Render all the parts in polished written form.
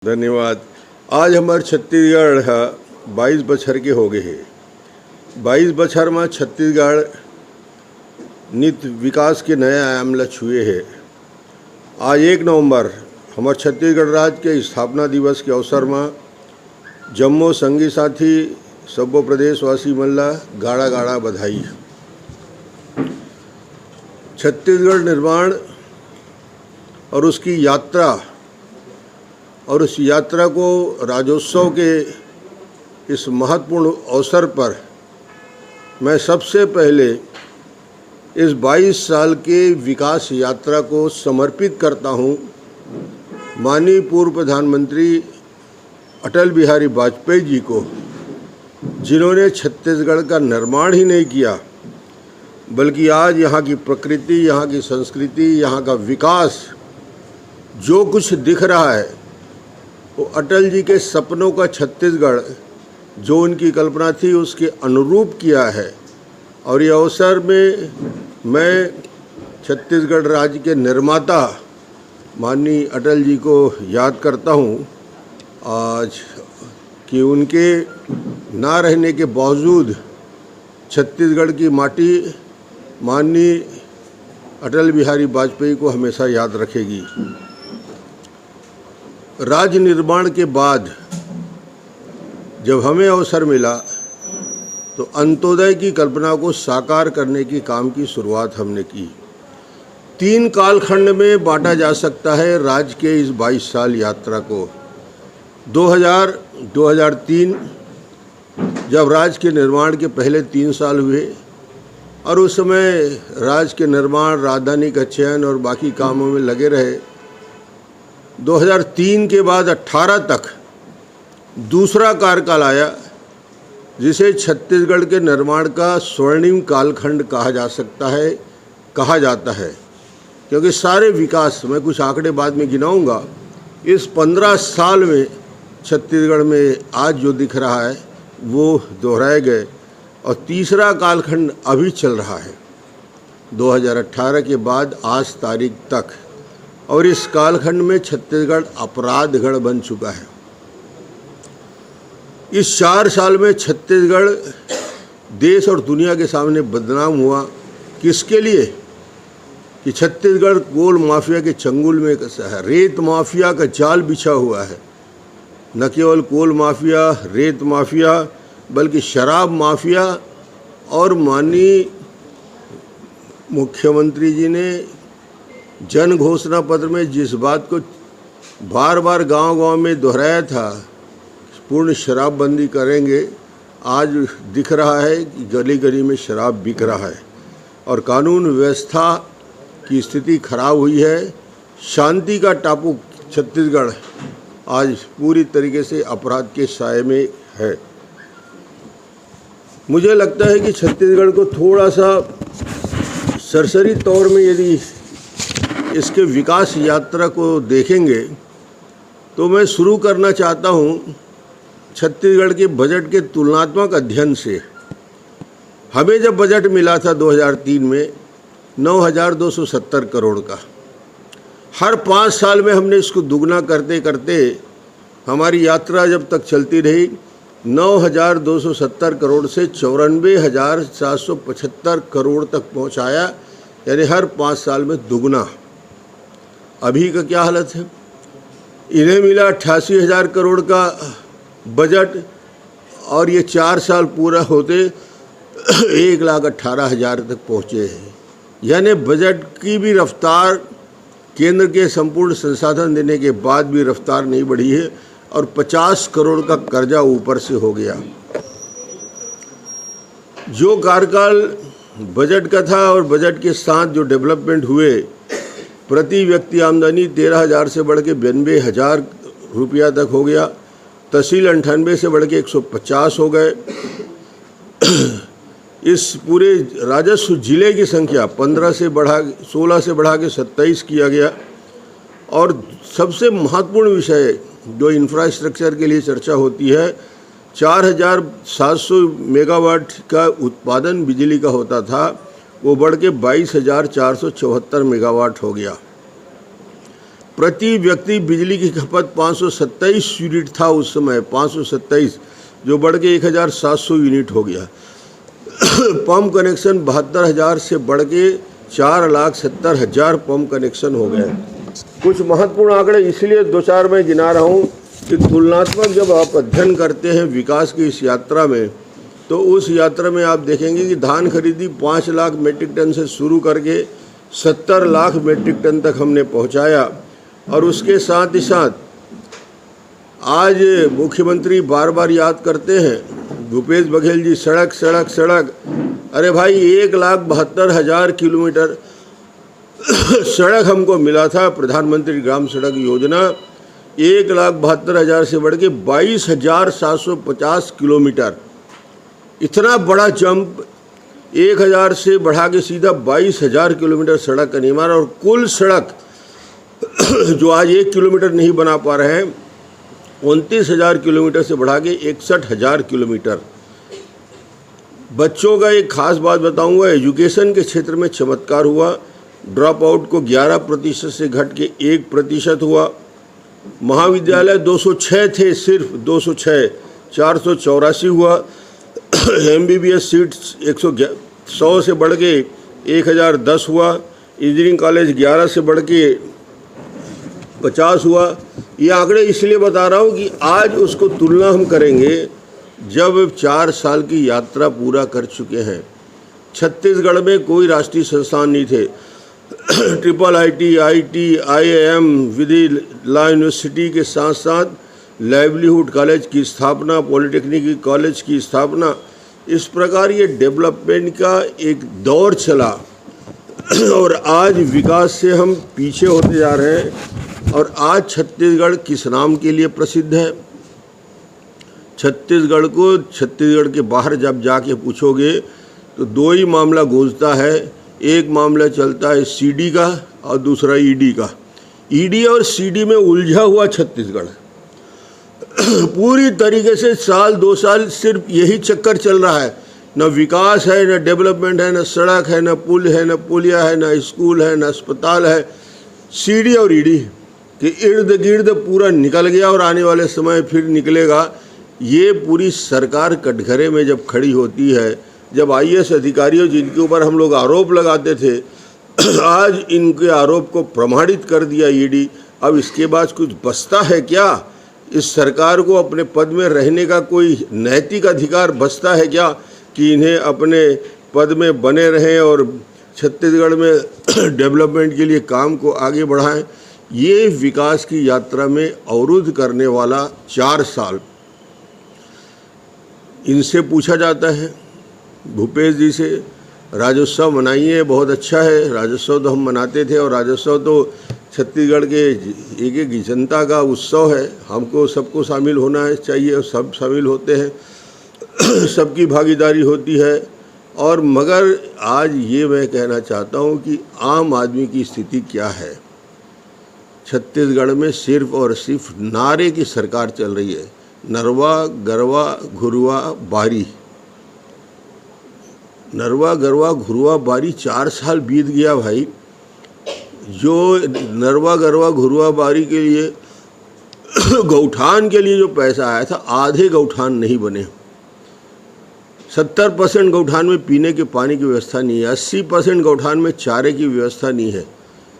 धन्यवाद। आज हमारे छत्तीसगढ़ 22 बछर के हो गए हैं। 22 बछर में छत्तीसगढ़ नित विकास के नए आयाम ला छुए है। आज 1 नवंबर हमारे छत्तीसगढ़ राज्य के स्थापना दिवस के अवसर में जम्मो संगी साथी सब्बो प्रदेशवासी मन ला गाड़ा गाड़ा बधाई। छत्तीसगढ़ निर्माण और उसकी यात्रा और उस यात्रा को राज्योत्सव के इस महत्वपूर्ण अवसर पर मैं सबसे पहले इस 22 साल के विकास यात्रा को समर्पित करता हूं माननीय पूर्व प्रधानमंत्री अटल बिहारी वाजपेयी जी को, जिन्होंने छत्तीसगढ़ का निर्माण ही नहीं किया बल्कि आज यहाँ की प्रकृति, यहाँ की संस्कृति, यहाँ का विकास जो कुछ दिख रहा है वो अटल जी के सपनों का छत्तीसगढ़ जो उनकी कल्पना थी उसके अनुरूप किया है। और ये अवसर में मैं छत्तीसगढ़ राज्य के निर्माता माननीय अटल जी को याद करता हूँ आज कि उनके ना रहने के बावजूद छत्तीसगढ़ की माटी माननीय अटल बिहारी वाजपेयी को हमेशा याद रखेगी। राज्य निर्माण के बाद जब हमें अवसर मिला तो अंत्योदय की कल्पना को साकार करने की काम की शुरुआत हमने की। 3 कालखंड में बांटा जा सकता है राज्य के इस 22 साल यात्रा को। 2003 जब राज्य के निर्माण के पहले 3 साल हुए और उस समय राज्य के निर्माण, राजधानी का चयन और बाकी कामों में लगे रहे। 2003 के बाद 18 तक दूसरा कार्यकाल आया जिसे छत्तीसगढ़ के निर्माण का स्वर्णिम कालखंड कहा जाता है क्योंकि सारे विकास, मैं कुछ आंकड़े बाद में गिनाऊंगा, इस 15 साल में छत्तीसगढ़ में आज जो दिख रहा है वो दोहराए गए और तीसरा कालखंड अभी चल रहा है 2018 के बाद आज तारीख तक। और इस कालखंड में छत्तीसगढ़ अपराधगढ़ बन चुका है। इस 4 साल में छत्तीसगढ़ देश और दुनिया के सामने बदनाम हुआ। किसके लिए? कि छत्तीसगढ़ कोल माफिया के चंगुल में है। रेत माफिया का जाल बिछा हुआ है। न केवल कोल माफिया, रेत माफिया, बल्कि शराब माफिया। और माननीय मुख्यमंत्री जी ने जन घोषणा पत्र में जिस बात को बार बार गांव-गांव में दोहराया था, पूर्ण शराबबंदी करेंगे, आज दिख रहा है कि गली गली में शराब बिक रहा है और कानून व्यवस्था की स्थिति खराब हुई है। शांति का टापू छत्तीसगढ़ आज पूरी तरीके से अपराध के साए में है। मुझे लगता है कि छत्तीसगढ़ को थोड़ा सा सरसरी तौर में यदि इसके विकास यात्रा को देखेंगे तो मैं शुरू करना चाहता हूँ छत्तीसगढ़ के बजट के तुलनात्मक अध्ययन से। हमें जब बजट मिला था 2003 में 9,270 करोड़ का, हर 5 साल में हमने इसको दुगना करते करते हमारी यात्रा जब तक चलती रही 9,270 करोड़ से 94,775 करोड़ तक पहुँचाया, यानी हर 5 साल में दुगना। अभी का क्या हालत है? इन्हें मिला 88,000 करोड़ का बजट और ये 4 साल पूरा होते 1,18,000 तक पहुँचे हैं। यानी बजट की भी रफ्तार, केंद्र के संपूर्ण संसाधन देने के बाद भी रफ्तार नहीं बढ़ी है और 50 करोड़ का कर्जा ऊपर से हो गया। जो कार्यकाल बजट का था और बजट के साथ जो डेवलपमेंट हुए, प्रति व्यक्ति आमदनी 13,000 से बढ़ के 92,000 रुपया तक हो गया। तहसील 98 से बढ़ के 150 हो गए। इस पूरे राजस्व जिले की संख्या 16 से बढ़ा के 27 किया गया। और सबसे महत्वपूर्ण विषय जो इंफ्रास्ट्रक्चर के लिए चर्चा होती है, 4,700 मेगावाट का उत्पादन बिजली का होता था, वो बढ़ के 22,474 मेगावाट हो गया। प्रति व्यक्ति बिजली की खपत 527 यूनिट था उस समय, 527, जो बढ़ के 1700 यूनिट हो गया। पंप कनेक्शन 72,000 से बढ़ के 4,70,000 पंप कनेक्शन हो गए। कुछ महत्वपूर्ण आंकड़े इसलिए दो चार मैं गिना रहा हूँ कि तुलनात्मक जब आप अध्ययन करते हैं विकास की इस यात्रा में, तो उस यात्रा में आप देखेंगे कि धान खरीदी 5 लाख मीट्रिक टन से शुरू करके 70 लाख मीट्रिक टन तक हमने पहुंचाया। और उसके साथ ही साथ आज मुख्यमंत्री बार बार याद करते हैं, भूपेश बघेल जी, सड़क सड़क सड़क। अरे भाई 1,72,000 किलोमीटर सड़क हमको मिला था, प्रधानमंत्री ग्राम सड़क योजना 1,72,000 से बढ़ के 22,750 किलोमीटर। इतना बड़ा जंप 1,000 से बढ़ा के सीधा 22,000 किलोमीटर सड़क का निर्माण। और कुल सड़क जो आज 1 किलोमीटर नहीं बना पा रहे हैं, 29,000 किलोमीटर से बढ़ा के 61,000 किलोमीटर। बच्चों का एक खास बात बताऊंगा, एजुकेशन के क्षेत्र में चमत्कार हुआ। ड्रॉप आउट को 11% से घट के 1% हुआ। महाविद्यालय 206 थे, सिर्फ 206, 484 हुआ। MBBS सीट्स 100 से बढ़ के 1,010 हुआ। इंजीनियरिंग कॉलेज 11 से बढ़ के 50 हुआ। ये आंकड़े इसलिए बता रहा हूँ कि आज उसको तुलना हम करेंगे जब 4 साल की यात्रा पूरा कर चुके हैं। छत्तीसगढ़ में कोई राष्ट्रीय संस्थान नहीं थे। IIT, IIT, IIM, विधि लॉ यूनिवर्सिटी के साथ साथ लाइवलीहुड कॉलेज की स्थापना, पॉलिटेक्निक कॉलेज की स्थापना, इस प्रकार ये डेवलपमेंट का एक दौर चला। और आज विकास से हम पीछे होते जा रहे हैं। और आज छत्तीसगढ़ किस नाम के लिए प्रसिद्ध है? छत्तीसगढ़ को, छत्तीसगढ़ के बाहर जब जाके पूछोगे तो 2 ही मामला गूंजता है। एक मामला चलता है CD का और दूसरा ED का। ED और CD में उलझा हुआ छत्तीसगढ़ पूरी तरीके से साल 2 साल सिर्फ यही चक्कर चल रहा है। न विकास है, न डेवलपमेंट है, न सड़क है, न पुल है, न पुलिया है, न स्कूल है, न अस्पताल है। CD और ED के इर्द गिर्द पूरा निकल गया और आने वाले समय फिर निकलेगा। ये पूरी सरकार कटघरे में जब खड़ी होती है, जब IAS अधिकारियों जिनके ऊपर हम लोग आरोप लगाते थे, आज इनके आरोप को प्रमाणित कर दिया ED। अब इसके बाद कुछ बचता है क्या? इस सरकार को अपने पद में रहने का कोई नैतिक अधिकार बचता है क्या कि इन्हें अपने पद में बने रहें और छत्तीसगढ़ में डेवलपमेंट के लिए काम को आगे बढ़ाएं? ये विकास की यात्रा में अवरुद्ध करने वाला 4 साल। इनसे पूछा जाता है, भूपेश जी से, राज्योत्सव मनाइए, बहुत अच्छा है। राज्योत्सव तो हम मनाते थे और राज्योत्सव तो छत्तीसगढ़ के एक जनता का उत्सव है। हमको सबको शामिल होना है चाहिए और सब शामिल होते हैं। सबकी भागीदारी होती है। और मगर आज ये मैं कहना चाहता हूँ कि आम आदमी की स्थिति क्या है। छत्तीसगढ़ में सिर्फ और सिर्फ नारे की सरकार चल रही है। नरवा गरवा घुरवा बारी, नरवा गरवा घुरवा बारी। 4 साल बीत गया भाई। जो नरवा गरवा घुरवा बारी के लिए गौठान के लिए जो पैसा आया था, आधे गौठान नहीं बने। 70% गौठान में पीने के पानी की व्यवस्था नहीं है। 80% गौठान में चारे की व्यवस्था नहीं है।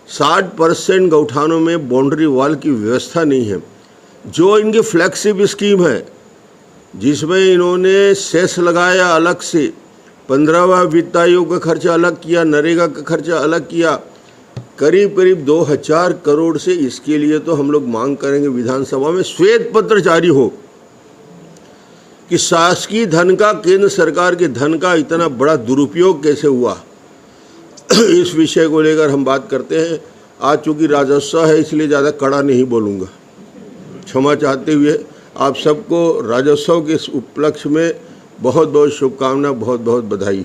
60% गौठानों में बाउंड्री वॉल की व्यवस्था नहीं है। जो इनकी फ्लैगशिप स्कीम है, जिसमें इन्होंने सेस लगाया अलग से, 15वां वित्त आयोग का खर्चा अलग किया, नरेगा का खर्चा अलग किया, करीब करीब 2000 करोड़ से। इसके लिए तो हम लोग मांग करेंगे विधानसभा में श्वेत पत्र जारी हो कि शासकीय धन का, केंद्र सरकार के धन का इतना बड़ा दुरुपयोग कैसे हुआ। इस विषय को लेकर हम बात करते हैं। आज चूँकि राज्योत्सव है इसलिए ज़्यादा कड़ा नहीं बोलूँगा, क्षमा चाहते हुए। आप सबको राज्योत्सव के इस उपलक्ष्य में बहुत बहुत शुभकामना, बहुत बहुत बधाई।